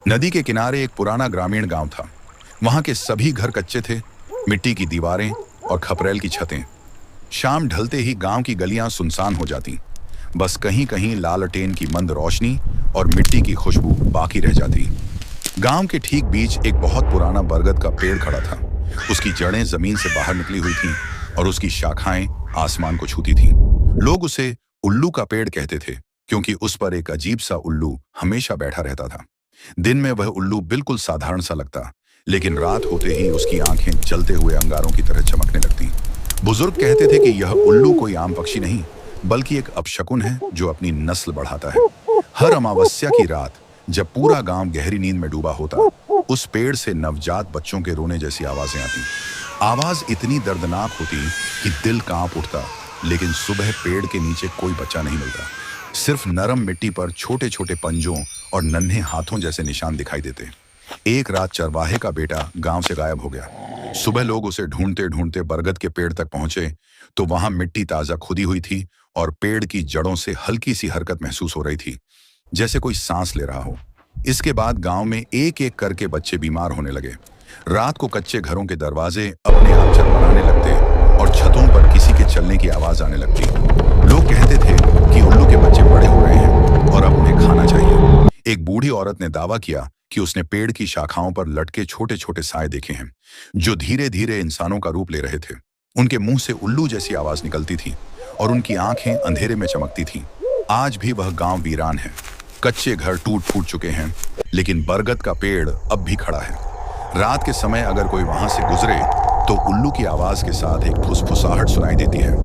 नदी के किनारे एक पुराना ग्रामीण गांव था। वहां के सभी घर कच्चे थे, मिट्टी की दीवारें और खपरेल की छतें। शाम ढलते ही गांव की गलियां सुनसान हो जाती। बस कहीं कहीं लालटेन की मंद रोशनी और मिट्टी की खुशबू बाकी रह जाती। गांव के ठीक बीच एक बहुत पुराना बरगद का पेड़ खड़ा था। उसकी जड़ें जमीन से बाहर निकली हुई थीं और उसकी शाखाएं आसमान को छूती थीं। लोग उसे उल्लू का पेड़ कहते थे, क्योंकि उस पर एक अजीब सा उल्लू हमेशा बैठा रहता था। दिन में वह उल्लू बिल्कुल साधारण सा लगता, लेकिन रात होते ही उसकी आंखें जलते हुए अंगारों की तरह चमकने लगती। बुजुर्ग कहते थे कि यह उल्लू कोई आम पक्षी नहीं, बल्कि एक अपशकुन है जो अपनी नस्ल बढ़ाता है। हर अमावस्या की रात, जब पूरा गांव गहरी नींद में डूबा होता, उस पेड़ से नवजात बच्चों के रोने जैसी आवाजें आती। आवाज इतनी दर्दनाक होती कि दिल कांप उठता, लेकिन सुबह पेड़ के नीचे कोई बच्चा नहीं मिलता। सिर्फ नरम मिट्टी पर छोटे छोटे पंजों और नन्हे हाथों जैसे निशान दिखाई देते। एक रात चरवाहे का बेटा गांव से गायब हो गया। सुबह लोग उसे ढूंढते ढूंढते बरगद के पेड़ तक पहुंचे, तो वहां मिट्टी ताजा खुदी हुई थी और पेड़ की जड़ों से हल्की सी हरकत महसूस हो रही थी, जैसे कोई सांस ले रहा हो। इसके बाद गांव में एक एक करके बच्चे बीमार होने लगे। रात को कच्चे घरों के दरवाजे अपने आप चरमराने लगते और छतों पर किसी के चलने की आवाज आने लगती। लोग कहते थे कि उल्लू के बच्चे बड़े हो रहे हैं और अब उन्हें खाना चाहिए। एक बूढ़ी औरत ने दावा किया कि उसने पेड़ की शाखाओं पर लटके छोटे छोटे साए देखे हैं, जो धीरे धीरे इंसानों का रूप ले रहे थे। उनके मुंह से उल्लू जैसी आवाज निकलती थी और उनकी आंखें अंधेरे में चमकती थीं। आज भी वह गांव वीरान है। कच्चे घर टूट फूट चुके हैं, लेकिन बरगद का पेड़ अब भी खड़ा है। रात के समय अगर कोई वहां से गुजरे, तो उल्लू की आवाज के साथ एक फुसफुसाहट सुनाई देती है।